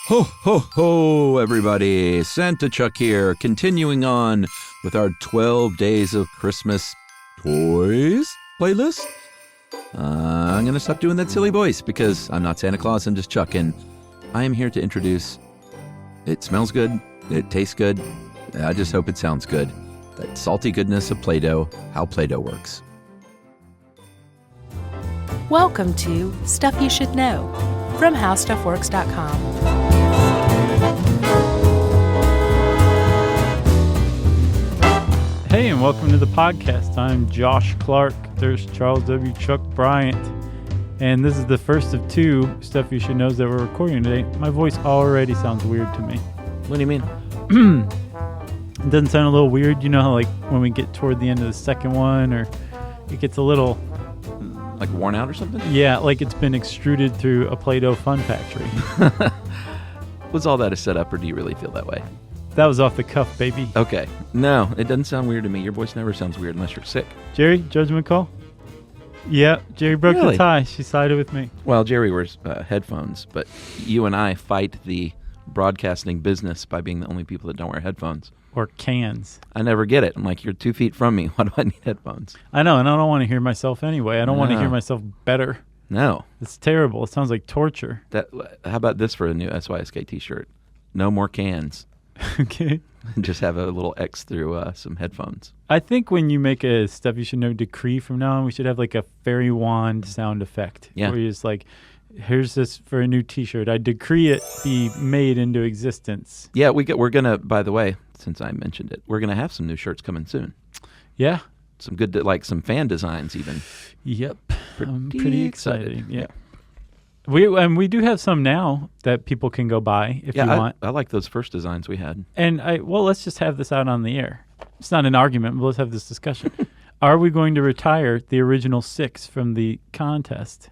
Ho, ho, ho, everybody. Santa Chuck here, continuing on with our 12 Days of Christmas Toys playlist. I'm going to stop doing that silly voice because I'm not Santa Claus, I'm just Chuck, and I am here to introduce, it smells good, it tastes good, I just hope it sounds good, that salty goodness of Play-Doh, how Play-Doh works. Welcome to Stuff You Should Know from HowStuffWorks.com. Hey, and welcome to the podcast. I'm Josh Clark. There's Charles W. Chuck Bryant. And this is the first of two Stuff You Should Knows that we're recording today. My voice already sounds weird to me. What do you mean? It doesn't sound a little weird? You know how, like, when we get toward the end of the second one, or it gets a little... Like worn out or something? Yeah, like it's been extruded through a Play-Doh fun factory. Was all that a setup, or do you really feel that way? That was off the cuff, baby. Okay. No, it doesn't sound weird to me. Your voice never sounds weird unless you're sick. Jerry, judgment call? Yeah, Jerry broke the tie. She sided with me. Well, Jerry wears headphones, but you and I fight the broadcasting business by being the only people that don't wear headphones. Or cans. I never get it. I'm like, you're 2 feet from me. Why do I need headphones? I know, and I don't want to hear myself anyway. I don't want to hear myself better. No. It's terrible. It sounds like torture. How about this for a new SYSK t-shirt? No more cans. Okay. Just have a little X through some headphones. I think when you make a Stuff You Should Know decree from now on, we should have like a fairy wand sound effect. Yeah. Where you're just like, here's this for a new t-shirt. I decree it be made into existence. Yeah, we're going to, by the way, since I mentioned it, we're going to have some new shirts coming soon. Yeah. Some good, like some fan designs even. Yep. I'm pretty excited. Yeah. Yeah. We do have some now that people can go buy if you want. I like those first designs we had. And let's just have this out on the air. It's not an argument, but let's have this discussion. Are we going to retire the original 6 from the contest?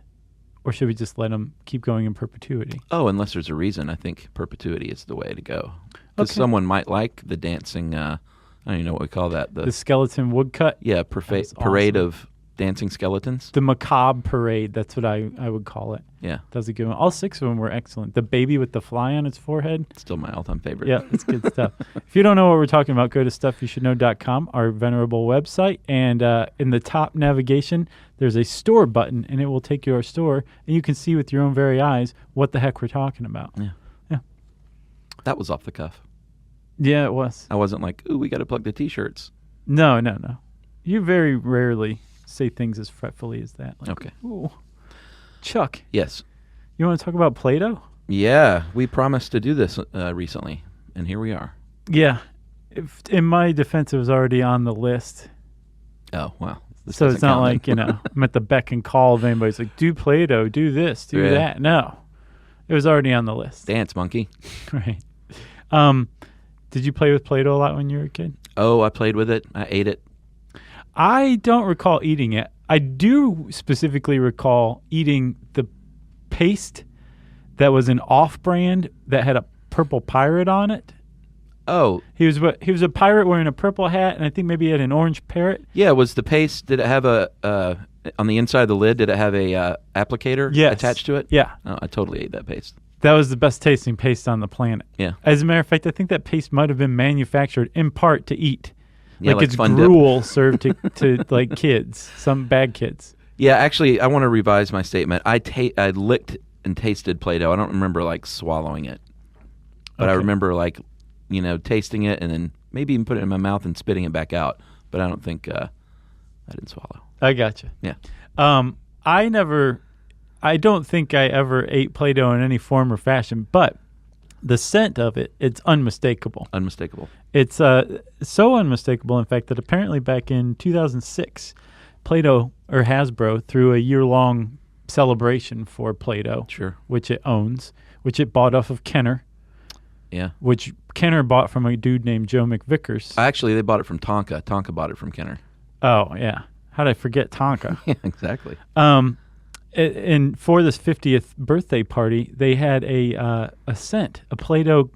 Or should we just let them keep going in perpetuity? Oh, unless there's a reason. I think perpetuity is the way to go. Because someone might like the dancing, I don't even know what we call that. The skeleton woodcut? Yeah, parade of dancing skeletons. The macabre parade, that's what I would call it. Yeah. That was a good one. All 6 of them were excellent. The baby with the fly on its forehead. Still my all-time favorite. Yeah, it's good stuff. If you don't know what we're talking about, go to StuffYouShouldKnow.com, our venerable website, and in the top navigation, there's a store button, and it will take you to our store, and you can see with your own very eyes what the heck we're talking about. Yeah. That was off the cuff. Yeah, it was. I wasn't like, ooh, we got to plug the T-shirts. No. You very rarely say things as fretfully as that. Like, okay. Ooh. Chuck. Yes. You want to talk about Play-Doh? Yeah, we promised to do this recently, and here we are. Yeah. In my defense, it was already on the list. Oh, wow. So it's not like, I'm at the beck and call of anybody's like, do Play-Doh, do this, do that. No. It was already on the list. Dance, monkey. Right. Did you play with Play-Doh a lot when you were a kid? Oh, I played with it. I ate it. I don't recall eating it. I do specifically recall eating the paste that was an off-brand that had a purple pirate on it. Oh. He was a pirate wearing a purple hat, and I think maybe he had an orange parrot. Yeah, was the paste, did it have on the inside of the lid, did it have a applicator attached to it? Yeah. Oh, I totally ate that paste. That was the best tasting paste on the planet. Yeah. As a matter of fact, I think that paste might have been manufactured in part to eat. Yeah, like it's gruel served to like kids, some bad kids. Yeah, actually, I want to revise my statement. I licked and tasted Play-Doh. I don't remember like swallowing it, but I remember like, tasting it and then maybe even putting it in my mouth and spitting it back out. But I don't think I didn't swallow. I gotcha. Yeah. I don't think I ever ate Play-Doh in any form or fashion, but the scent of it's unmistakable. Unmistakable. It's so unmistakable, in fact, that apparently back in 2006, Play-Doh or Hasbro threw a year-long celebration for Play-Doh, sure, which it owns, which it bought off of Kenner. Yeah. Which Kenner bought from a dude named Joe McVickers. Actually, they bought it from Tonka. Tonka bought it from Kenner. Oh, yeah. How did I forget Tonka? Yeah, exactly. And for this 50th birthday party, they had a scent, a Play-Doh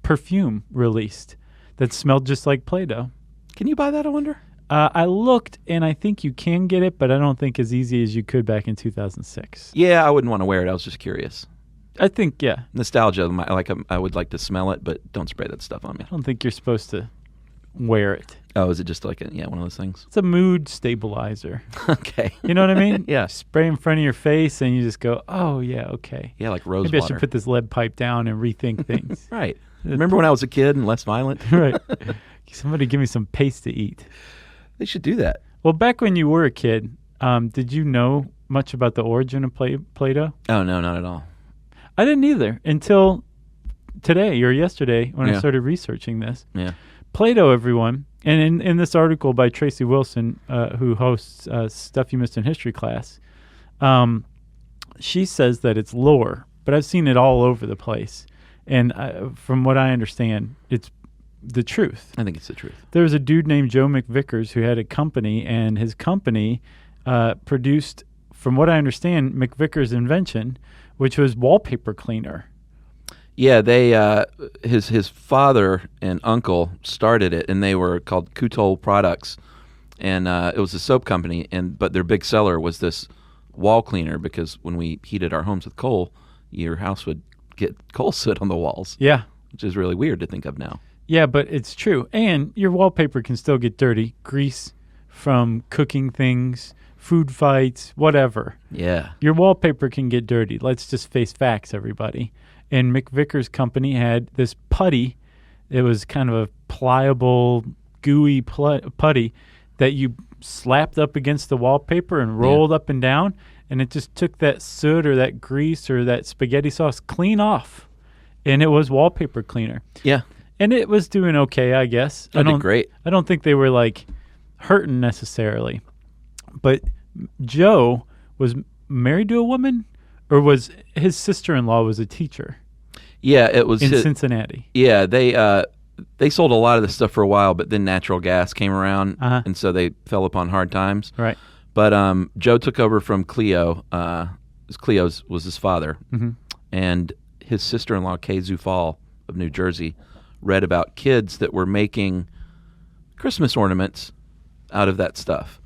perfume released that smelled just like Play-Doh. Can you buy that, I wonder? I looked, and I think you can get it, but I don't think as easy as you could back in 2006. Yeah, I wouldn't want to wear it. I was just curious. I think, yeah. Nostalgia. I would like to smell it, but don't spray that stuff on me. I don't think you're supposed to wear it. Oh, is it just like one of those things? It's a mood stabilizer. Okay. You know what I mean? Yeah. Spray in front of your face and you just go, oh, yeah, okay. Yeah, like rose Maybe water. I should put this lead pipe down and rethink things. Right. Remember when I was a kid and less violent? Right. Somebody give me some paste to eat. They should do that. Well, back when you were a kid, did you know much about the origin of Play-Doh? Oh, no, not at all. I didn't either until today or yesterday when I started researching this. Yeah. Play-Doh, everyone, and in this article by Tracy Wilson, who hosts Stuff You Missed in History class, she says that it's lore, but I've seen it all over the place. And from what I understand, it's the truth. I think it's the truth. There was a dude named Joe McVickers who had a company, and his company produced, from what I understand, McVickers' invention, which was wallpaper cleaner. Yeah, they his father and uncle started it, and they were called Kutol Products, and it was a soap company. But their big seller was this wall cleaner, because when we heated our homes with coal, your house would get coal soot on the walls. Yeah, which is really weird to think of now. Yeah, but it's true, and your wallpaper can still get dirty, grease from cooking things, food fights, whatever. Yeah, your wallpaper can get dirty. Let's just face facts, everybody. And McVickers' company had this putty. It was kind of a pliable, gooey putty that you slapped up against the wallpaper and rolled up and down, and it just took that soot or that grease or that spaghetti sauce clean off. And it was wallpaper cleaner. Yeah. And it was doing okay, I guess. It did great. I don't think they were, like, hurting necessarily. But Joe was married to a woman? Or was his sister-in-law was a teacher? Yeah, it was in Cincinnati. Yeah, they sold a lot of this stuff for a while, but then natural gas came around, and so they fell upon hard times. Right. But Joe took over from Cleo. Cleo was his father, and his sister-in-law, Kay Zufall of New Jersey, read about kids that were making Christmas ornaments out of that stuff,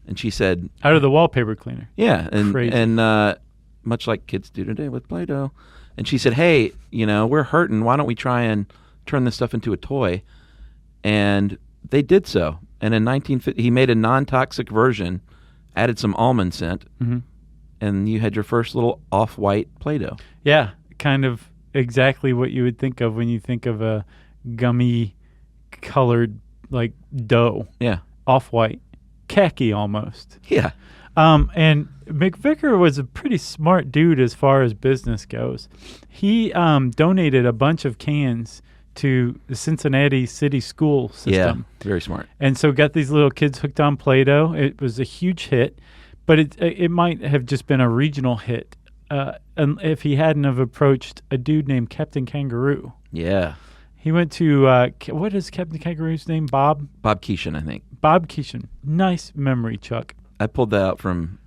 and she said, "Out of the wallpaper cleaner." Yeah, and crazy. And much like kids do today with Play-Doh. And she said, hey, we're hurting. Why don't we try and turn this stuff into a toy? And they did so. And in 1950, he made a non-toxic version, added some almond scent, and you had your first little off-white Play-Doh. Yeah, kind of exactly what you would think of when you think of a gummy colored, like, dough. Yeah. Off-white. Khaki almost. Yeah. And McVicker was a pretty smart dude as far as business goes. He donated a bunch of cans to the Cincinnati City School system. Yeah, very smart. And so got these little kids hooked on Play-Doh. It was a huge hit, but it might have just been a regional hit if he hadn't have approached a dude named Captain Kangaroo. Yeah. He went to, what is Captain Kangaroo's name? Bob? Bob Keeshan, I think. Bob Keeshan. Nice memory, Chuck. I pulled that out from,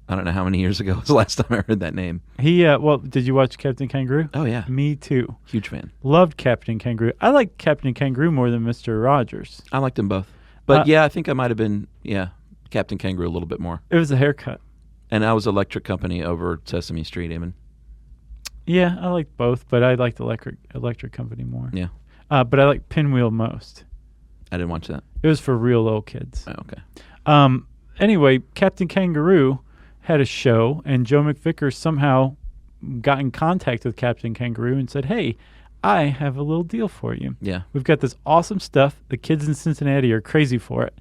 I don't know how many years ago was the last time I heard that name. Well, did you watch Captain Kangaroo? Oh, yeah. Me too. Huge fan. Loved Captain Kangaroo. I like Captain Kangaroo more than Mr. Rogers. I liked them both. But I think I might have been, Captain Kangaroo a little bit more. It was a haircut. And I was Electric Company over Sesame Street, even. Yeah, I liked both, but I liked Electric Company more. Yeah. But I liked Pinwheel most. I didn't watch that. It was for real little kids. Oh, okay. Anyway, Captain Kangaroo had a show, and Joe McVicker somehow got in contact with Captain Kangaroo and said, hey, I have a little deal for you. Yeah. We've got this awesome stuff. The kids in Cincinnati are crazy for it.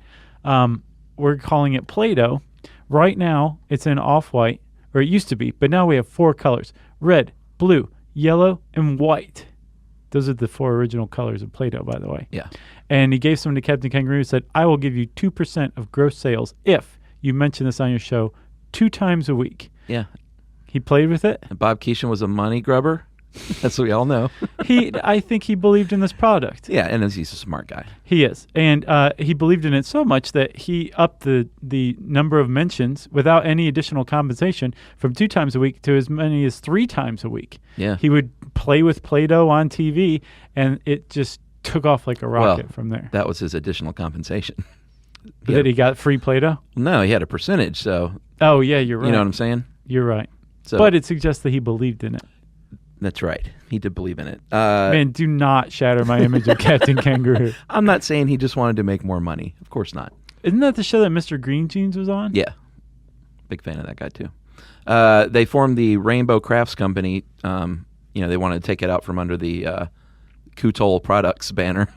We're calling it Play-Doh. Right now, it's in off-white, or it used to be, but now we have 4 colors: red, blue, yellow, and white. Those are the 4 original colors of Play-Doh, by the way. Yeah. And he gave some to Captain Kangaroo and said, I will give you 2% of gross sales if you mention this on your show 2 times a week. Yeah. He played with it. And Bob Keeshan was a money grubber. That's what we all know. I think he believed in this product. Yeah, and he's a smart guy. He is. And he believed in it so much that he upped the number of mentions without any additional compensation from 2 times a week to as many as 3 times a week. Yeah. He would play with Play-Doh on TV, and it just took off like a rocket from there. That was his additional compensation. That he got free Play-Doh? No, he had a percentage, so... Oh, yeah, you're right. You know what I'm saying? You're right. So, but it suggests that he believed in it. That's right. He did believe in it. Man, do not shatter my image of Captain Kangaroo. I'm not saying he just wanted to make more money. Of course not. Isn't that the show that Mr. Green Jeans was on? Yeah. Big fan of that guy, too. They formed the Rainbow Crafts Company. They wanted to take it out from under the Kutol Products banner.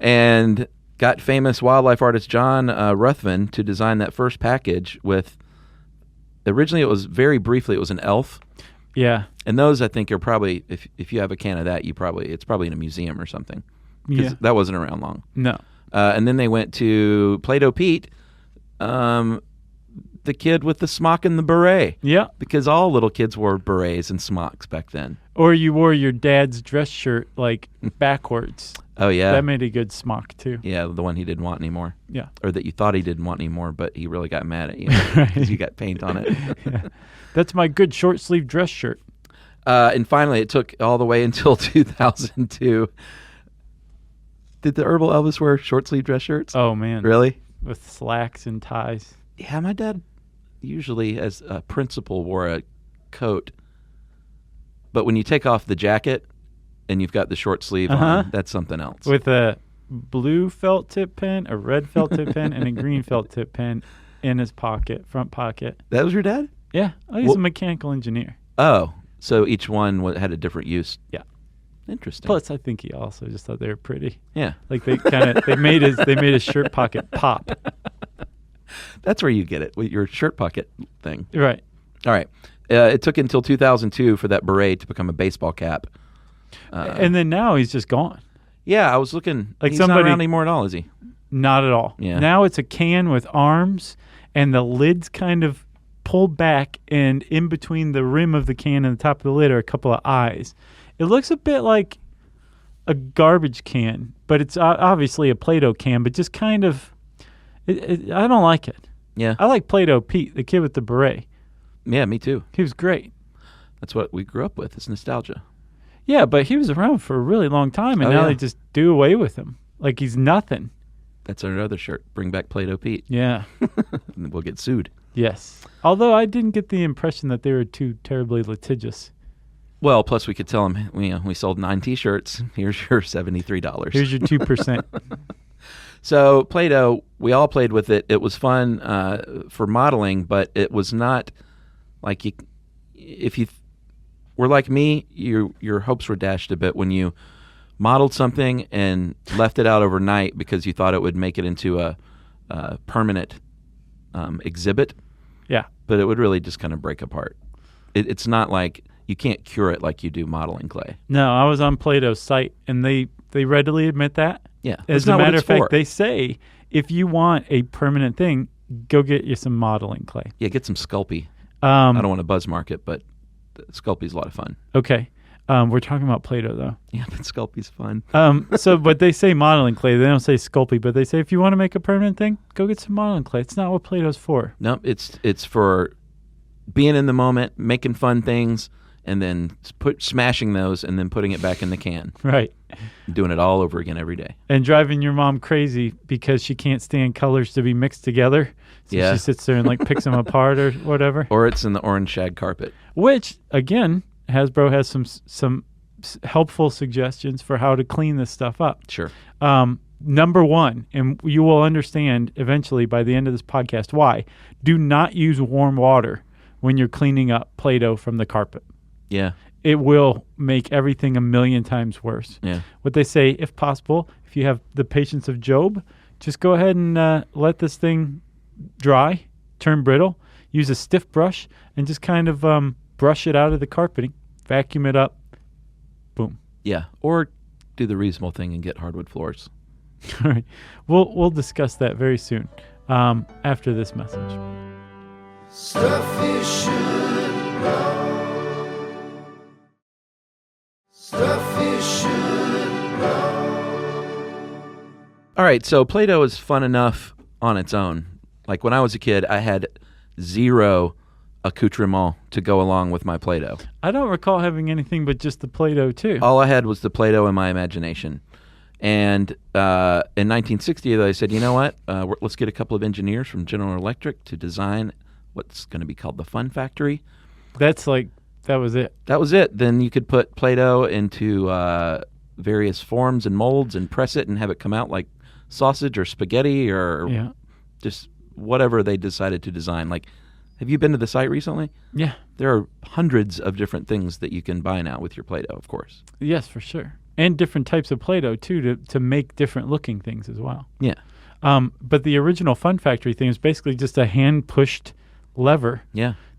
And got famous wildlife artist John Ruthven to design that first package with... Originally, it was it was an elf. Yeah. And those, I think, are probably, if you have a can of that, it's probably in a museum or something. Yeah. That wasn't around long. No. And then they went to Play-Doh Pete, the kid with the smock and the beret. Yeah. Because all little kids wore berets and smocks back then. Or you wore your dad's dress shirt, like, backwards. Oh, yeah. That made a good smock, too. Yeah, the one he didn't want anymore. Yeah. Or that you thought he didn't want anymore, but he really got mad at you Right. because you got paint on it. Yeah. That's my good short-sleeve dress shirt. And finally, it took all the way until 2002. Did the Herbal Elvis wear short-sleeve dress shirts? Oh, man. Really? With slacks and ties. Yeah, my dad usually, as a principal, wore a coat. But when you take off the jacket and you've got the short sleeve on, that's something else. With a blue felt tip pen, a red felt tip pen, and a green felt tip pen in his pocket, front pocket. That was your dad? Yeah. Oh, he's a mechanical engineer. Oh, so each one had a different use. Yeah. Interesting. Plus, I think he also just thought they were pretty. Yeah. Like they made his shirt pocket pop. That's where you get it, with your shirt pocket thing. Right. All right. It took until 2002 for that beret to become a baseball cap. And then now he's just gone. Yeah, I was looking. Like he's not around anymore at all, is he? Not at all. Yeah. Now it's a can with arms, and the lid's kind of pulled back, and in between the rim of the can and the top of the lid are a couple of eyes. It looks a bit like a garbage can, but it's obviously a Play-Doh can, but just kind of... I don't like it. Yeah. I like Play-Doh Pete, the kid with the beret. Yeah, me too. He was great. That's what we grew up with. It's nostalgia. Yeah, but he was around for a really long time, and now they just do away with him. Like he's nothing. That's our other shirt. Bring back Play-Doh Pete. Yeah. And we'll get sued. Yes. Although I didn't get the impression that they were too terribly litigious. Well, plus we could tell them, we sold 9 T-shirts. Here's your $73. Here's your 2%. So Play-Doh, we all played with it. It was fun for modeling, but it was not like if you were like me, your hopes were dashed a bit when you modeled something and left it out overnight because you thought it would make it into a permanent exhibit. Yeah. But it would really just kind of break apart. It's not like you can't cure it like you do modeling clay. No, I was on Play-Doh's site, and they readily admit that. Yeah. As a matter of fact, they say if you want a permanent thing, go get you some modeling clay. Yeah, get some Sculpey. I don't want to buzz mark it, but Sculpey's a lot of fun. Okay. We're talking about Play-Doh, though. Yeah, but Sculpey's fun. But they say modeling clay. They don't say Sculpey, but they say if you want to make a permanent thing, go get some modeling clay. It's not what Play-Doh's for. No, it's for being in the moment, making fun things, and then smashing those and then putting it back in the can. Right. Doing it all over again every day. And driving your mom crazy because she can't stand colors to be mixed together. So she sits there and like picks them apart or whatever. Or it's in the orange shag carpet. Which, again, Hasbro has some helpful suggestions for how to clean this stuff up. Sure. Number one, and you will understand eventually by the end of this podcast why, do not use warm water when you're cleaning up Play-Doh from the carpet. Yeah. It will make everything a million times worse. Yeah. What they say, if possible, if you have the patience of Job, just go ahead and let this thing dry, turn brittle, use a stiff brush, and just kind of brush it out of the carpeting, vacuum it up, boom. Yeah. Or do the reasonable thing and get hardwood floors. All right. We'll discuss that very soon after this message. Stuff you should know. Stuff you should know. All right, so Play-Doh is fun enough on its own. Like when I was a kid, I had 0 accoutrement to go along with my Play-Doh. I don't recall having anything but just the Play-Doh, too. All I had was the Play-Doh and my imagination. And in 1960, they said, you know what? Let's get a couple of engineers from General Electric to design what's going to be called the Fun Factory. That's like, that was it. That was it. Then you could put Play-Doh into various forms and molds and press it and have it come out like sausage or spaghetti or just whatever they decided to design. Like, have you been to the site recently? Yeah. There are hundreds of different things that you can buy now with your Play-Doh, of course. Yes, for sure. And different types of Play-Doh, too, to make different looking things as well. Yeah. But the original Fun Factory thing is basically just a hand-pushed lever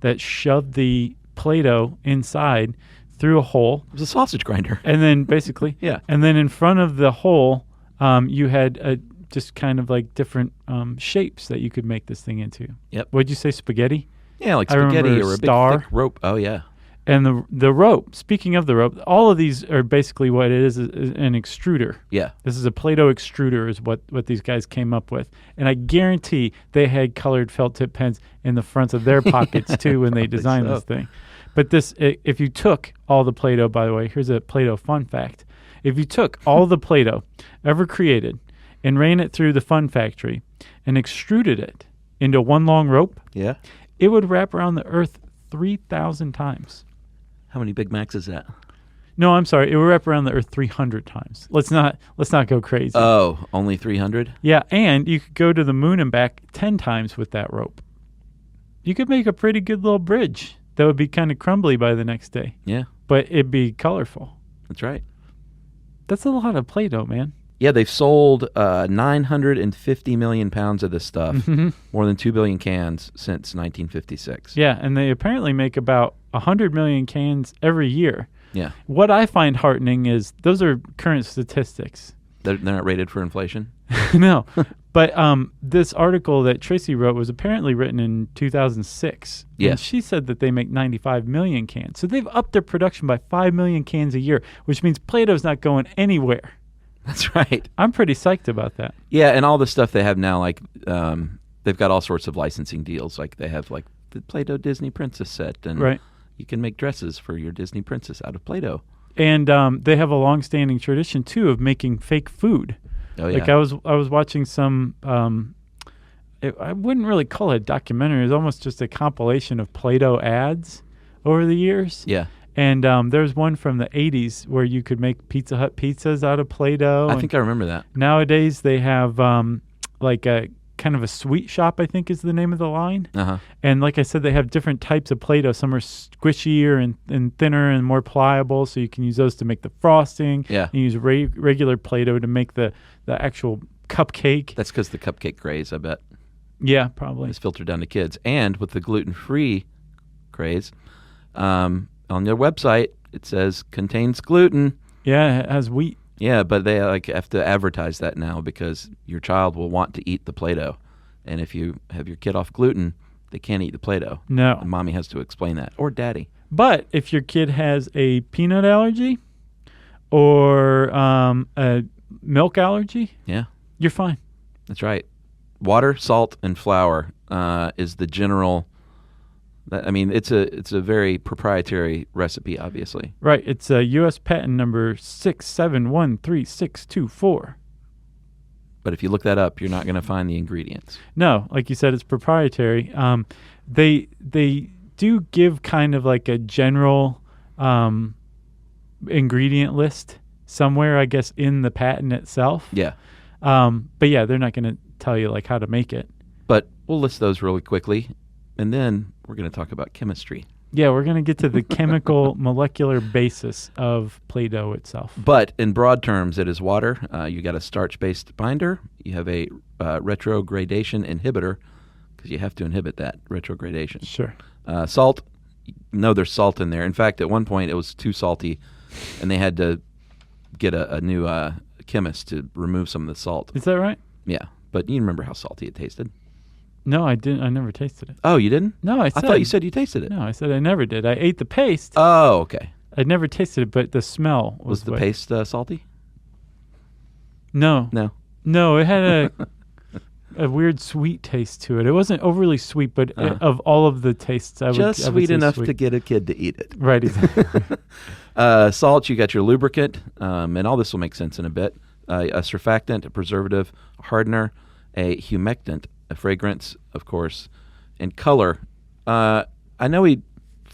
that shoved the Play-Doh inside through a hole. It was a sausage grinder. And then basically, and then in front of the hole, you had just kind of like different shapes that you could make this thing into. Yep. What'd you say, spaghetti? Yeah, like spaghetti or a star. big thick rope. Oh, yeah. And the rope, speaking of the rope, all of these are basically what it is an extruder. Yeah. This is a Play-Doh extruder is what these guys came up with. And I guarantee they had colored felt tip pens in the fronts of their pockets, too, when they designed this thing. But if you took all the Play-Doh, by the way, here's a Play-Doh fun fact. If you took all the Play-Doh ever created and ran it through the Fun Factory and extruded it into one long rope, it would wrap around the Earth 3,000 times. How many Big Macs is that? No, I'm sorry. It would wrap around the Earth 300 times. Let's not go crazy. Oh, only 300? Yeah, and you could go to the moon and back 10 times with that rope. You could make a pretty good little bridge that would be kind of crumbly by the next day. Yeah. But it'd be colorful. That's right. That's a lot of Play-Doh, man. Yeah, they've sold 950 million pounds of this stuff, more than 2 billion cans since 1956. Yeah, and they apparently make about 100 million cans every year. Yeah. What I find heartening is those are current statistics. They're not rated for inflation? No. But this article that Tracy wrote was apparently written in 2006. Yes. And she said that they make 95 million cans. So they've upped their production by 5 million cans a year, which means Play-Doh's not going anywhere. That's right. I'm pretty psyched about that. Yeah, and all the stuff they have now, like they've got all sorts of licensing deals. Like they have like the Play-Doh Disney Princess set, and you can make dresses for your Disney princess out of Play-Doh. And they have a long-standing tradition too of making fake food. Oh yeah. Like I was watching some. I wouldn't really call it a documentary. It was almost just a compilation of Play-Doh ads over the years. Yeah. And there's one from the 80s where you could make Pizza Hut pizzas out of Play-Doh. I think I remember that. Nowadays they have like a kind of a sweet shop, I think is the name of the line. Uh-huh. And like I said, they have different types of Play-Doh. Some are squishier and thinner and more pliable, so you can use those to make the frosting. Yeah. You use regular Play-Doh to make the actual cupcake. That's because the cupcake craze, I bet. Yeah, probably. It's filtered down to kids. And with the gluten-free craze, on their website, it says contains gluten. Yeah, it has wheat. Yeah, but they have to advertise that now because your child will want to eat the Play-Doh. And if you have your kid off gluten, they can't eat the Play-Doh. No. And mommy has to explain that. Or daddy. But if your kid has a peanut allergy or a milk allergy, you're fine. That's right. Water, salt, and flour is the general... I mean, it's a very proprietary recipe, obviously. Right. It's a U.S. patent number 6713624. But if you look that up, you're not going to find the ingredients. No, like you said, it's proprietary. They do give kind of like a general ingredient list somewhere, I guess, in the patent itself. Yeah. But yeah, they're not going to tell you like how to make it. But we'll list those really quickly, and then we're going to talk about chemistry. Yeah, we're going to get to the chemical molecular basis of Play-Doh itself. But in broad terms, it is water. You got a starch-based binder. You have a retrogradation inhibitor, because you have to inhibit that retrogradation. Sure. Salt. No, there's salt in there. In fact, at one point, it was too salty, and they had to get a new chemist to remove some of the salt. Is that right? Yeah, but you remember how salty it tasted. No, I didn't. I never tasted it. Oh, you didn't? No, I thought you said you tasted it. No, I said I never did. I ate the paste. Oh, okay. I never tasted it, but the smell was the paste salty? No. No, it had a weird sweet taste to it. It wasn't overly sweet, but of all of the tastes, I would just say sweet enough to get a kid to eat it. Right, exactly. Salt, you got your lubricant, and all this will make sense in a bit. A surfactant, a preservative, a hardener, a humectant, a fragrance, of course, and color. I know we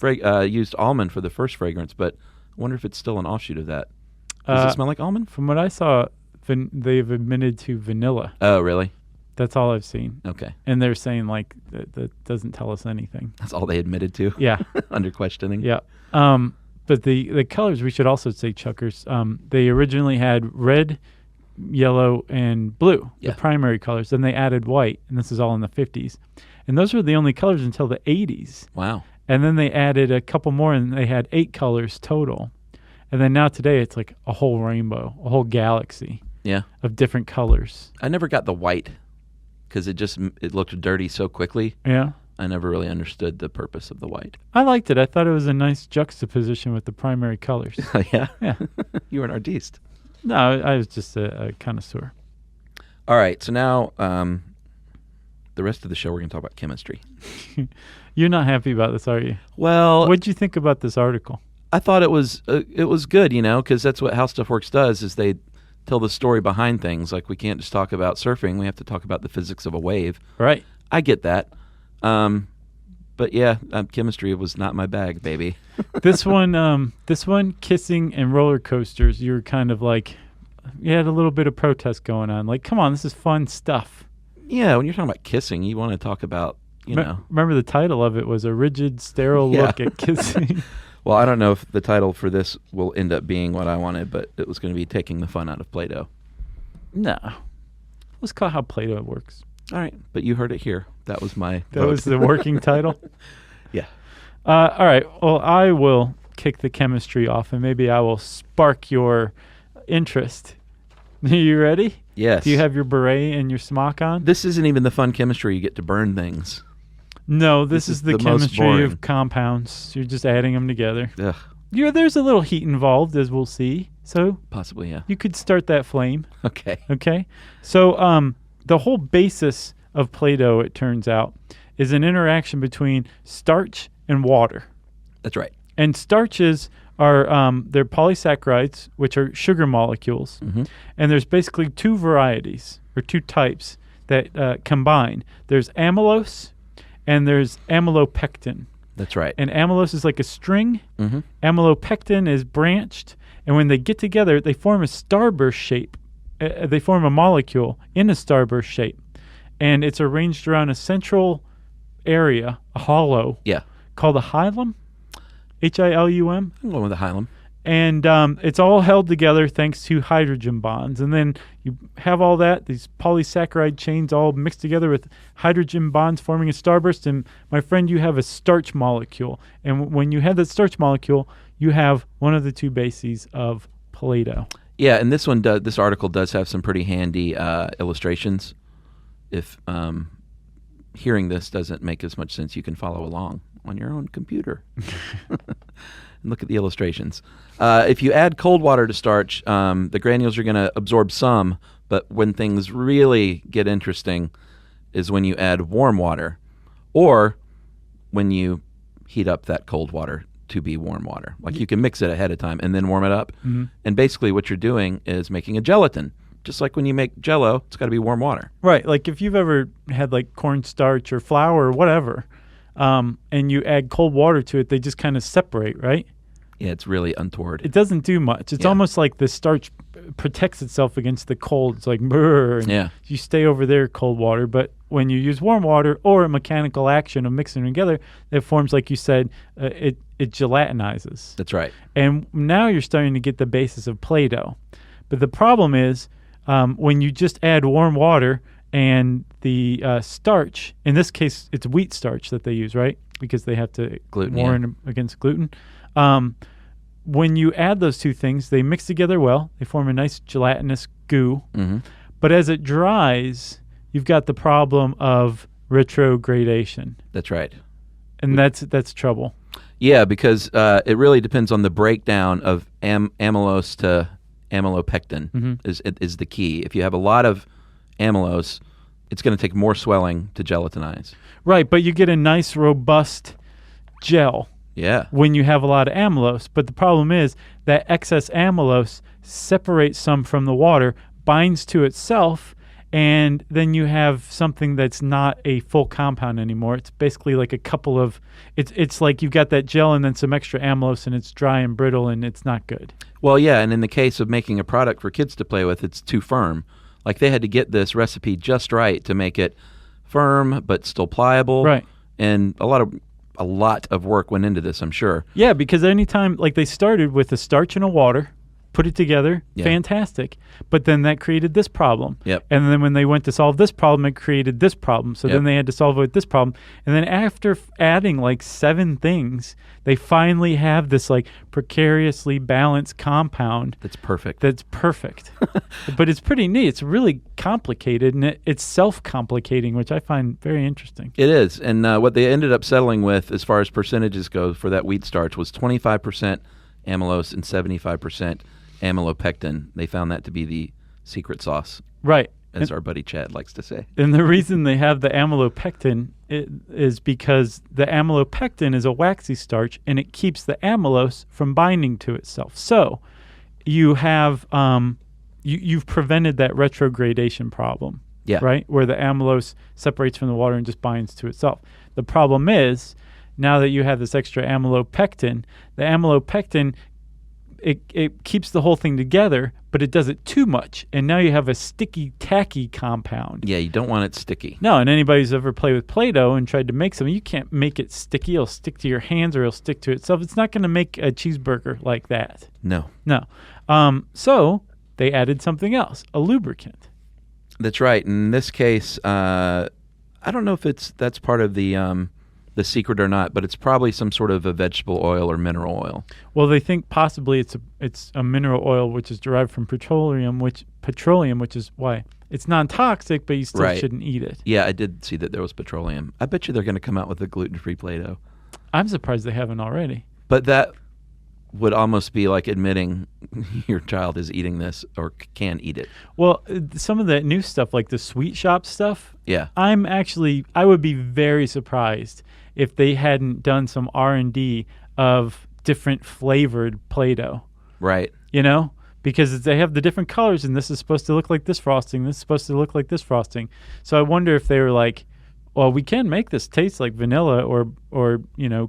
used almond for the first fragrance, but I wonder if it's still an offshoot of that. Does it smell like almond? From what I saw, they've admitted to vanilla. Oh, really? That's all I've seen. Okay. And they're saying like that doesn't tell us anything. That's all they admitted to? Yeah. Under questioning? Yeah. But the colors, we should also say, Chuckers, they originally had red, yellow, and blue, the primary colors. Then they added white, and this is all in the 50s. And those were the only colors until the 80s. Wow. And then they added a couple more, and they had 8 colors total. And then now today, it's like a whole rainbow, a whole galaxy of different colors. I never got the white because it looked dirty so quickly. Yeah. I never really understood the purpose of the white. I liked it. I thought it was a nice juxtaposition with the primary colors. Yeah? Yeah. You were an artiste. No, I was just a connoisseur. All right. So now the rest of the show, we're going to talk about chemistry. You're not happy about this, are you? Well, What'd you think about this article? I thought it was good, because that's what How Stuff Works does, is they tell the story behind things. Like, we can't just talk about surfing. We have to talk about the physics of a wave. Right. I get that. But yeah, chemistry was not my bag, baby. This one, kissing and roller coasters, you were kind of like, you had a little bit of protest going on. Like, come on, this is fun stuff. Yeah, when you're talking about kissing, you want to talk about, Remember the title of it was A Rigid, Sterile Look at Kissing. Well, I don't know if the title for this will end up being what I wanted, but it was going to be Taking the Fun Out of Play-Doh. No. Let's call it How Play-Doh Works. All right, but you heard it here. That was my That vote. was the working title? Yeah. All right. Well, I will kick the chemistry off, and maybe I will spark your interest. Are you ready? Yes. Do you have your beret and your smock on? This isn't even the fun chemistry. You get to burn things. No, this is the most chemistry boring. of compounds. You're just adding them together. Ugh. There's a little heat involved, as we'll see. So Possibly, yeah. you could start that flame. Okay. Okay. So the whole basis of Play-Doh, it turns out, is an interaction between starch and water. That's right. And starches are they're polysaccharides, which are sugar molecules. Mm-hmm. And there's basically 2 varieties or 2 types that combine. There's amylose and there's amylopectin. That's right. And amylose is like a string. Mm-hmm. Amylopectin is branched. And when they get together, they form a starburst shape. They form a molecule in a starburst shape. And it's arranged around a central area, a hollow, called a hilum, H-I-L-U-M. I'm going with the hilum. And it's all held together thanks to hydrogen bonds. And then you have all that, these polysaccharide chains all mixed together with hydrogen bonds forming a starburst. And my friend, you have a starch molecule. And when you have that starch molecule, you have one of the 2 bases of Play-Doh. Yeah, and this article does have some pretty handy illustrations. If hearing this doesn't make as much sense, you can follow along on your own computer and look at the illustrations. If you add cold water to starch, the granules are going to absorb some, but when things really get interesting is when you add warm water or when you heat up that cold water to be warm water. Like, you can mix it ahead of time and then warm it up. Mm-hmm. And basically what you're doing is making a gelatin. Just like when you make Jell-O, it's got to be warm water. Right. Like if you've ever had like cornstarch or flour or whatever, and you add cold water to it, they just kind of separate, right? Yeah, it's really untoward. It doesn't do much. It's almost like the starch protects itself against the cold. It's like, brr, and you stay over there, cold water. But when you use warm water or a mechanical action of mixing them together, it forms, like you said, it gelatinizes. That's right. And now you're starting to get the basis of Play-Doh. But the problem is, when you just add warm water and the starch, in this case, it's wheat starch that they use, right? Because they have to warn against gluten. When you add those 2 things, they mix together well. They form a nice gelatinous goo. Mm-hmm. But as it dries, you've got the problem of retrogradation. That's right. And that's trouble. Yeah, because it really depends on the breakdown of amylose to amylopectin is the key. If you have a lot of amylose, it's going to take more swelling to gelatinize. Right, but you get a nice, robust gel when you have a lot of amylose. But the problem is that excess amylose separates some from the water, binds to itself, and then you have something that's not a full compound anymore. It's basically like a couple of, it's like you've got that gel and then some extra amylose, and it's dry and brittle, and it's not good. Well, yeah, and in the case of making a product for kids to play with, it's too firm. Like they had to get this recipe just right to make it firm but still pliable. Right. And a lot of work went into this, I'm sure. Yeah, because anytime, like they started with a starch and a water, put it together, fantastic. But then that created this problem. Yep. And then when they went to solve this problem, it created this problem. So then they had to solve it with this problem. And then after adding like 7 things, they finally have this like precariously balanced compound. That's perfect. But it's pretty neat. It's really complicated, and it's self-complicating, which I find very interesting. It is. And what they ended up settling with as far as percentages go for that wheat starch was 25% amylose and 75% amylopectin. They found that to be the secret sauce. Right. As our buddy Chad likes to say. And the reason they have the amylopectin is because the amylopectin is a waxy starch, and it keeps the amylose from binding to itself. So you have you've prevented that retrogradation problem. Yeah. Right? Where the amylose separates from the water and just binds to itself. The problem is, now that you have this extra amylopectin, the amylopectin it keeps the whole thing together, but it does it too much, and now you have a sticky, tacky compound. Yeah, you don't want it sticky. No, and anybody who's ever played with Play-Doh and tried to make something, you can't make it sticky. It'll stick to your hands or it'll stick to itself. It's not going to make a cheeseburger like that. No. So they added something else, a lubricant. That's right. In this case, I don't know if that's part of the secret or not, but it's probably some sort of a vegetable oil or mineral oil. Well, they think possibly it's a mineral oil which is derived from petroleum, which is why it's non-toxic, but you still shouldn't eat it. Yeah, I did see that there was petroleum. I bet you they're going to come out with a gluten-free Play-Doh. I'm surprised they haven't already. But that would almost be like admitting your child is eating this or can eat it. Well, some of that new stuff, like the sweet shop stuff, yeah, I would be very surprised if they hadn't done some R&D of different flavored Play-Doh. Right. You know? Because they have the different colors, and this is supposed to look like this frosting, this is supposed to look like this frosting. So I wonder if they were like, well, we can make this taste like vanilla or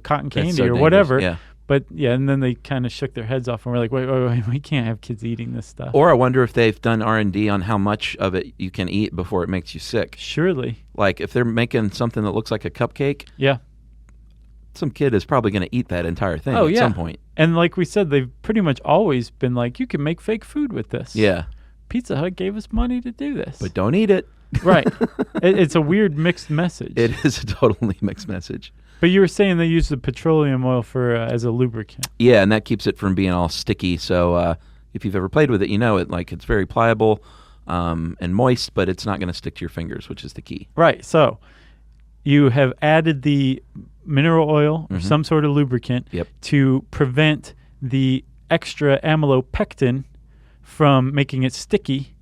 cotton candy or whatever. Yeah. But yeah, and then they kind of shook their heads off and were like, wait, we can't have kids eating this stuff. Or I wonder if they've done R&D on how much of it you can eat before it makes you sick. Surely. Like if they're making something that looks like a cupcake, yeah, some kid is probably going to eat that entire thing at some point. And like we said, they've pretty much always been like, you can make fake food with this. Yeah. Pizza Hut gave us money to do this. But don't eat it. Right. It's a weird mixed message. It is a totally mixed message. But you were saying they use the petroleum oil as a lubricant. Yeah, and that keeps it from being all sticky. So if you've ever played with it, you know it. Like it's very pliable and moist, but it's not going to stick to your fingers, which is the key. Right. So you have added the mineral oil or some sort of lubricant to prevent the extra amylopectin from making it sticky.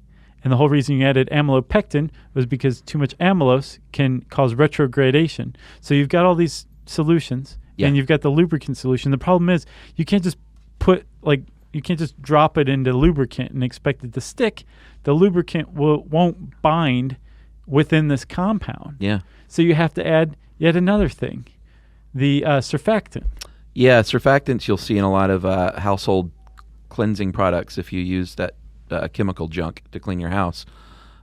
And the whole reason you added amylopectin was because too much amylose can cause retrogradation. So you've got all these solutions, and you've got the lubricant solution. The problem is you can't just drop it into lubricant and expect it to stick. The lubricant won't bind within this compound. Yeah. So you have to add yet another thing, the surfactant. Yeah, surfactants you'll see in a lot of household cleansing products if you use that chemical junk to clean your house.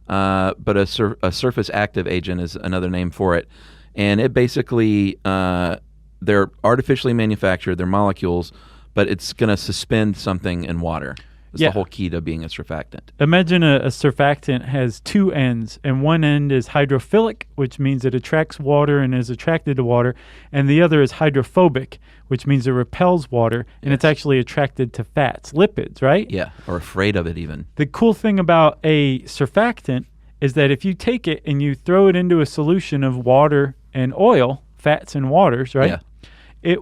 But a surface active agent is another name for it. And it basically, they're artificially manufactured, they're molecules, but it's going to suspend something in water. That's the whole key to being a surfactant. Imagine a surfactant has two ends, and one end is hydrophilic, which means it attracts water and is attracted to water, and the other is hydrophobic, which means it repels water, and it's actually attracted to fats, lipids, right? Yeah, or afraid of it even. The cool thing about a surfactant is that if you take it and you throw it into a solution of water and oil, fats and waters, right? Yeah.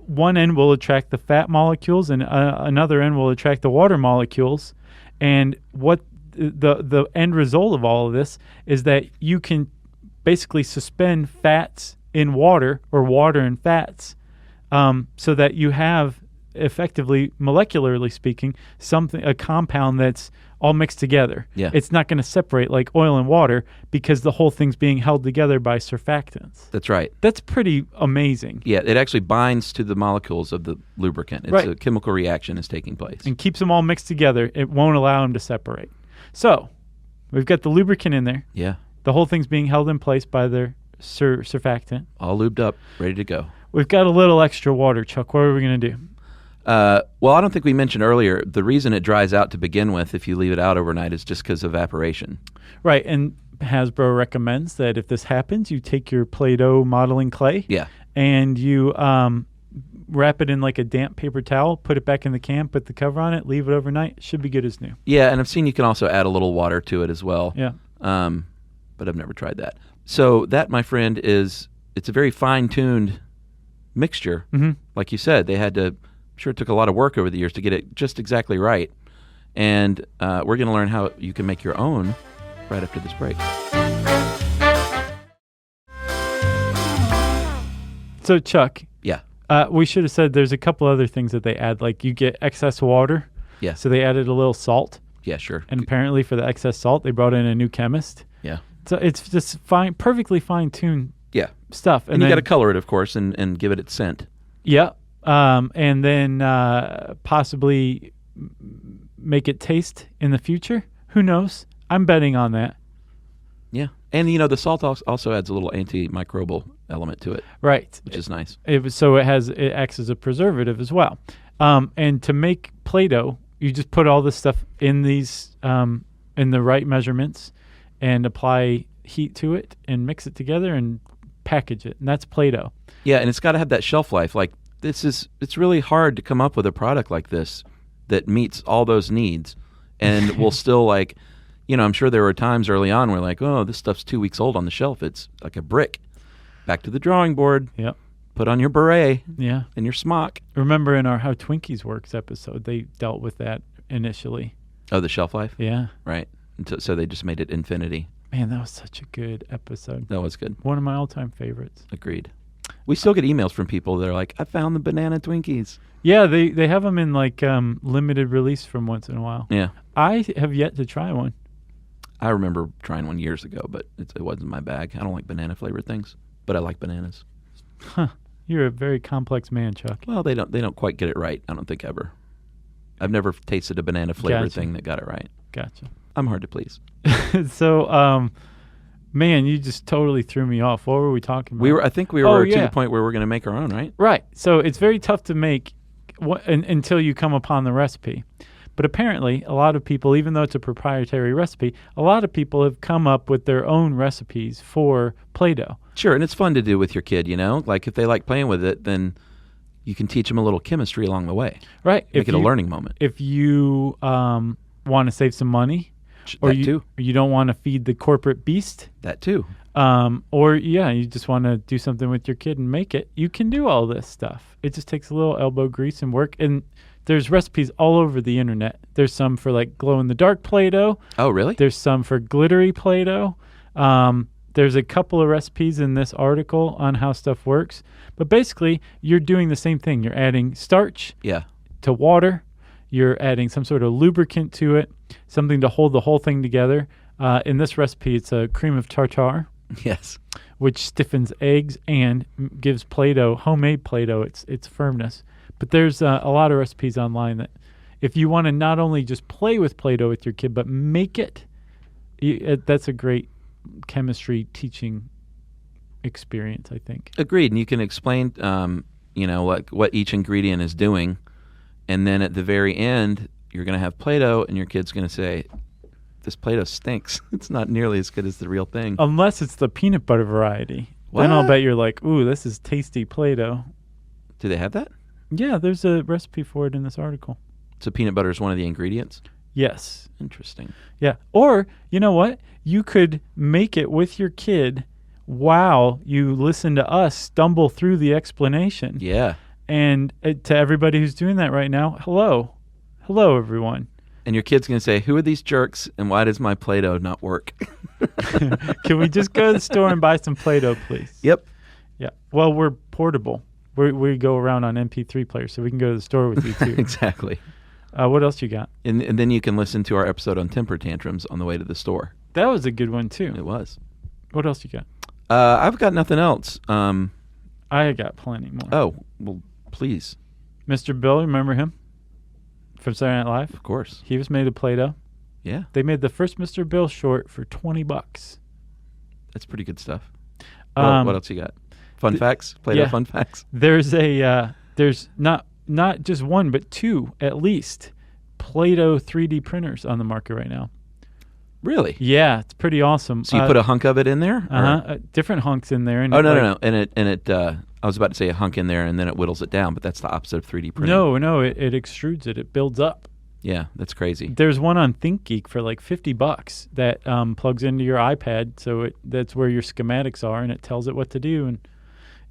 One end will attract the fat molecules, and another end will attract the water molecules. And what the end result of all of this is that you can basically suspend fats in water or water in fats, so that you have effectively, molecularly speaking, a compound that's all mixed together. Yeah. It's not going to separate like oil and water because the whole thing's being held together by surfactants. That's right. That's pretty amazing. Yeah, it actually binds to the molecules of the lubricant. It's a chemical reaction is taking place. And keeps them all mixed together. It won't allow them to separate. So, we've got the lubricant in there. Yeah. The whole thing's being held in place by their surfactant. All lubed up, ready to go. We've got a little extra water, Chuck. What are we going to do? Well, I don't think we mentioned earlier, the reason it dries out to begin with if you leave it out overnight is just because of evaporation. Right, and Hasbro recommends that if this happens, you take your Play-Doh modeling clay and you wrap it in like a damp paper towel, put it back in the can, put the cover on it, leave it overnight. It should be good as new. Yeah, and I've seen you can also add a little water to it as well. Yeah. But I've never tried that. So that, my friend, it's a very fine-tuned mixture. Mm-hmm. Like you said, I'm sure it took a lot of work over the years to get it just exactly right. And we're going to learn how you can make your own right after this break. So, Chuck. Yeah. We should have said there's a couple other things that they add. Like you get excess water. Yeah. So they added a little salt. Yeah, sure. And apparently for the excess salt, they brought in a new chemist. Yeah. So it's just perfectly fine-tuned stuff. And you got to color it, of course, and give it its scent. Yeah. And then possibly make it taste in the future. Who knows? I'm betting on that. Yeah. And, the salt also adds a little antimicrobial element to it. Right. Which is nice. It acts as a preservative as well. And to make Play-Doh, you just put all this stuff in these in the right measurements and apply heat to it and mix it together and package it. And that's Play-Doh. Yeah, and it's got to have that shelf life. Like it's really hard to come up with a product like this that meets all those needs and will still I'm sure there were times early on where oh, this stuff's 2 weeks old on the shelf. It's like a brick. Back to the drawing board. Yep. Put on your beret. Yeah. And your smock. Remember in our How Twinkies Works episode, they dealt with that initially. Oh, the shelf life? Yeah. Right. So they just made it infinity. Man, that was such a good episode. That was good. One of my all-time favorites. Agreed. We still get emails from people that are like, I found the banana Twinkies. Yeah, they have them in limited release from once in a while. Yeah. I have yet to try one. I remember trying one years ago, but it wasn't my bag. I don't like banana-flavored things, but I like bananas. Huh. You're a very complex man, Chuck. Well, they don't quite get it right, I don't think, ever. I've never tasted a banana-flavored thing that got it right. Gotcha. I'm hard to please. So, man, you just totally threw me off. What were we talking about? I think we were to the point where we're going to make our own, right? Right. So it's very tough to make until you come upon the recipe. But apparently, a lot of people, even though it's a proprietary recipe, a lot of people have come up with their own recipes for Play-Doh. Sure, and it's fun to do with your kid, Like if they like playing with it, then you can teach them a little chemistry along the way. Right. Make it a learning moment. If you want to save some money, or you don't want to feed the corporate beast. That too. You just want to do something with your kid and make it. You can do all this stuff. It just takes a little elbow grease and work. And there's recipes all over the internet. There's some for glow-in-the-dark Play-Doh. Oh, really? There's some for glittery Play-Doh. There's a couple of recipes in this article on how stuff works. But basically, you're doing the same thing. You're adding starch to water. You're adding some sort of lubricant to it, something to hold the whole thing together. In this recipe, it's a cream of tartar. Yes. Which stiffens eggs and gives Play-Doh, homemade Play-Doh, its firmness. But there's a lot of recipes online that if you want to not only just play with Play-Doh with your kid, but make it, that's a great chemistry teaching experience, I think. Agreed. And you can explain, what each ingredient is doing. And then at the very end, you're going to have Play-Doh, and your kid's going to say, this Play-Doh stinks. It's not nearly as good as the real thing. Unless it's the peanut butter variety. What? Then I'll bet you're like, ooh, this is tasty Play-Doh. Do they have that? Yeah, there's a recipe for it in this article. So peanut butter is one of the ingredients? Yes. Interesting. Yeah. Or, you know what? You could make it with your kid while you listen to us stumble through the explanation. Yeah. And to everybody who's doing that right now, hello. Hello, everyone. And your kid's going to say, who are these jerks and why does my Play-Doh not work? Can we just go to the store and buy some Play-Doh, please? Yep. Yeah. Well, we're portable. We go around on MP3 players, so we can go to the store with you too. Exactly. What else you got? And then you can listen to our episode on temper tantrums on the way to the store. That was a good one too. It was. What else you got? I've got nothing else. I got plenty more. Oh, well, please. Mr. Bill, remember him from Saturday Night Live? Of course. He was made of Play-Doh. Yeah. They made the first Mr. Bill short for $20. That's pretty good stuff. Um, what else you got? Fun facts? Play-Doh fun facts? There's not just one, but two at least Play-Doh 3D printers on the market right now. Really? Yeah, it's pretty awesome. So you put a hunk of it in there? Different hunks in there. And No. And it. I was about to say a hunk in there, and then it whittles it down, but that's the opposite of 3D printing. No, it extrudes it. It builds up. Yeah, that's crazy. There's one on ThinkGeek for like $50 that plugs into your iPad, so that's where your schematics are, and it tells it what to do, and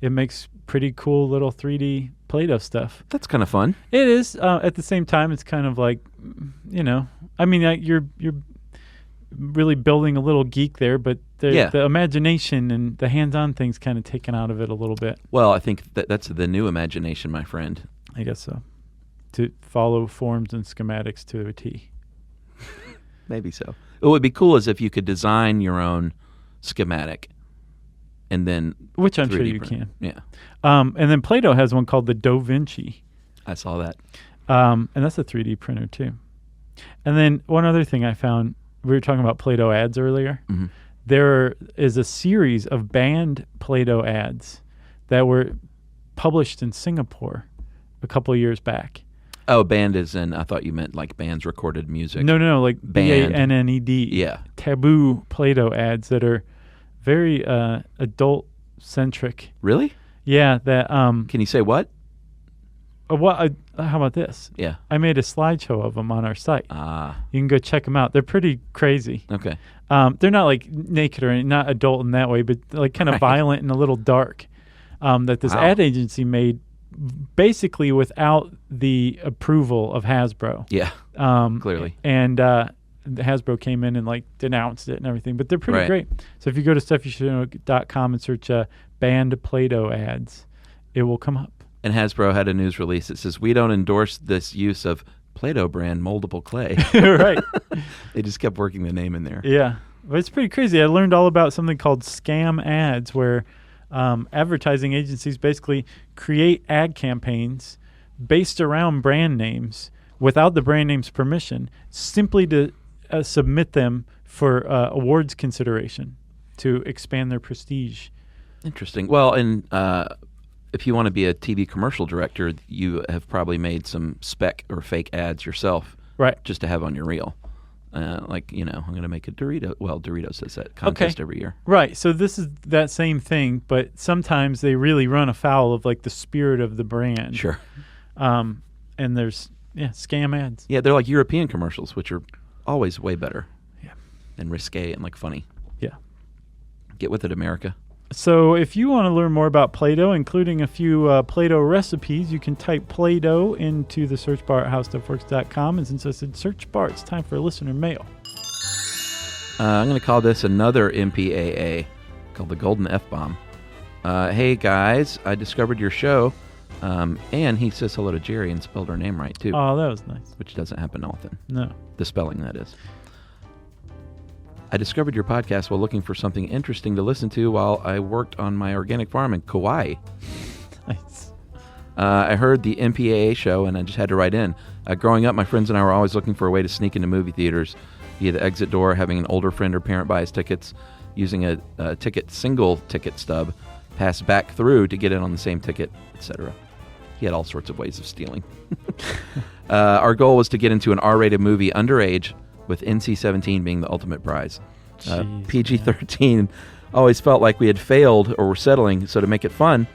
it makes pretty cool little 3D Play-Doh stuff. That's kind of fun. It is. At the same time, it's kind of like, I mean, you're really building a little geek there, but the imagination and the hands-on thing's kind of taken out of it a little bit. Well, I think that's the new imagination, my friend. I guess so. To follow forms and schematics to a T. Maybe so. What would be cool is if you could design your own schematic and then which I'm 3D sure you print. can. Yeah. And then Play-Doh has one called the Da Vinci. I saw that. And that's a 3D printer too. And then one other thing I found, we were talking about Play-Doh ads earlier. Mm-hmm. There is a series of banned Play-Doh ads that were published in Singapore a couple of years back. Oh, band is in, I thought you meant like bands recorded music. No, like Banned. BANNED. Yeah. Taboo Play-Doh ads that are very adult-centric. Really? Yeah, that... Can you say what? how about this? Yeah. I made a slideshow of them on our site. Ah. You can go check them out. They're pretty crazy. Okay. They're not like naked or not adult in that way, but like kind of violent and a little dark. That this ad agency made basically without the approval of Hasbro. Yeah. Clearly. And Hasbro came in and like denounced it and everything, but they're pretty great. So if you go to stuffyoushouldknow.com and search banned Play-Doh ads, it will come up. And Hasbro had a news release that says, we don't endorse this use of Play-Doh brand moldable clay. Right. They just kept working the name in there. Yeah. But it's pretty crazy. I learned all about something called scam ads where advertising agencies basically create ad campaigns based around brand names without the brand name's permission, simply to submit them for awards consideration to expand their prestige. Interesting. Well, and if you want to be a TV commercial director, you have probably made some spec or fake ads yourself, right? Just to have on your reel. I'm going to make a Dorito. Well, Doritos does that contest every year. Right. So this is that same thing, but sometimes they really run afoul of like the spirit of the brand. Sure. And there's scam ads. Yeah, they're like European commercials, which are always way better. Yeah. And risque and like funny. Yeah. Get with it, America. So if you want to learn more about Play-Doh, including a few Play-Doh recipes, you can type Play-Doh into the search bar at howstuffworks.com. And since I said search bar, it's time for listener mail. I'm going to call this another MPAA called the Golden F-Bomb. Hey, guys, I discovered your show. And he says hello to Jerry and spelled her name right, too. Oh, that was nice. Which doesn't happen often. No. The spelling, that is. I discovered your podcast while looking for something interesting to listen to while I worked on my organic farm in Kauai. Nice. I heard the MPAA show, and I just had to write in. Growing up, my friends and I were always looking for a way to sneak into movie theaters via the exit door, having an older friend or parent buy us tickets, using a single ticket stub, pass back through to get in on the same ticket, etc. He had all sorts of ways of stealing. Our goal was to get into an R-rated movie underage, with NC-17 being the ultimate prize. PG-13 always felt like we had failed or were settling, so to make it fun,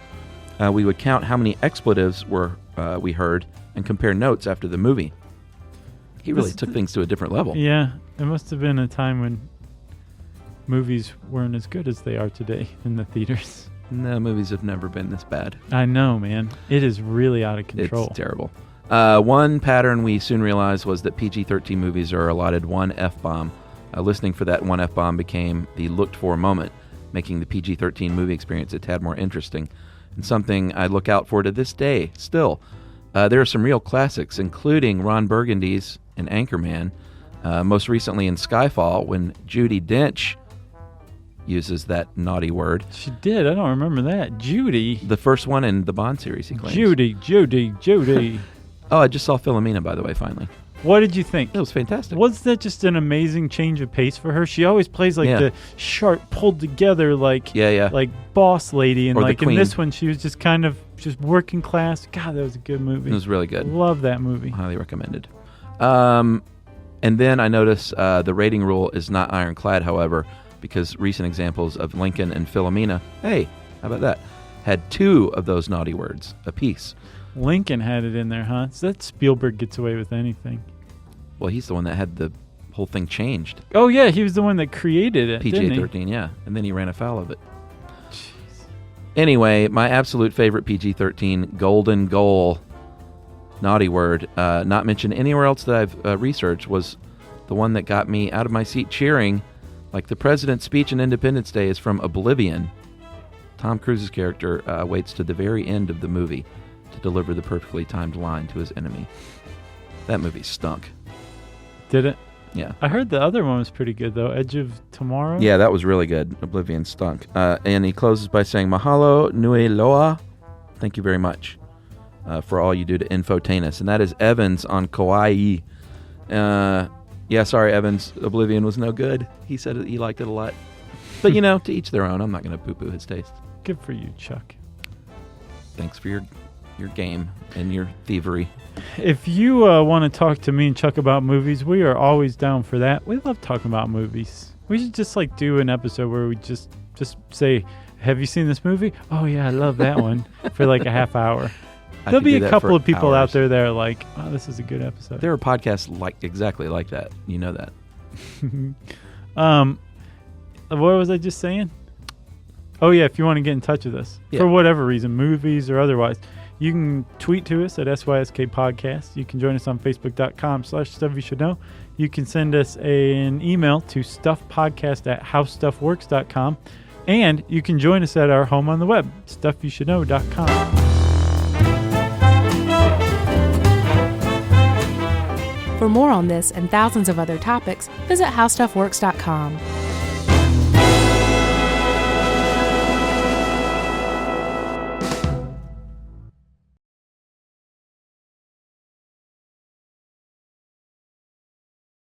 we would count how many expletives we heard and compare notes after the movie. He really took things to a different level. Yeah, it must have been a time when movies weren't as good as they are today in the theaters. No, movies have never been this bad. I know, man. It is really out of control. It's terrible. One pattern we soon realized was that PG-13 movies are allotted one F-bomb. Listening for that one F-bomb became the looked-for moment, making the PG-13 movie experience a tad more interesting. and something I look out for to this day still. There are some real classics, including Ron Burgundy's in Anchorman, most recently in Skyfall, when Judi Dench uses that naughty word. She did. I don't remember that. Judy. The first one in the Bond series, he claims. Judy. Oh, I just saw Philomena, by the way, finally. What did you think? It was fantastic. Wasn't that just an amazing change of pace for her? She always plays like the sharp, pulled together, like boss lady, and or like the in queen. this one, she was just kind of just working class. God, that was a good movie. It was really good. Love that movie. Highly recommended. And then I notice the rating rule is not ironclad, however, because recent examples of Lincoln and Philomena, hey, how about that, had 2 of those naughty words apiece. Lincoln had it in there, huh? So that Spielberg gets away with anything. Well, he's the one that had the whole thing changed. Oh, yeah, he was the one that created it, PG-13, yeah. And then he ran afoul of it. Jeez. Anyway, my absolute favorite PG-13 golden goal, naughty word, not mentioned anywhere else that I've researched, was the one that got me out of my seat cheering like the president's speech on Independence Day is from Oblivion. Tom Cruise's character waits to the very end of the movie to deliver the perfectly timed line to his enemy. That movie stunk. Did it? Yeah. I heard the other one was pretty good, though. Edge of Tomorrow? Yeah, that was really good. Oblivion stunk. And he closes by saying, Mahalo nui loa. Thank you very much for all you do to infotain us. And that is Evans on Kauai. Yeah, sorry, Evans. Oblivion was no good. He said he liked it a lot. But, to each their own. I'm not going to poo-poo his taste. Good for you, Chuck. Thanks for your game and your thievery. If you want to talk to me and Chuck about movies, we are always down for that. We love talking about movies. We should just do an episode where we just say, have you seen this movie? Oh, yeah, I love that one for a half hour. There'll be a couple of people out there that are like, oh, this is a good episode. There are podcasts exactly like that. You know that. What was I just saying? Oh, yeah, if you want to get in touch with us for whatever reason, movies or otherwise, you can tweet to us at SYSK Podcast. You can join us on Facebook.com/StuffYouShouldKnow. You can send us an email to stuffpodcast@howstuffworks.com. And you can join us at our home on the web, StuffYouShouldKnow.com. For more on this and thousands of other topics, visit howstuffworks.com.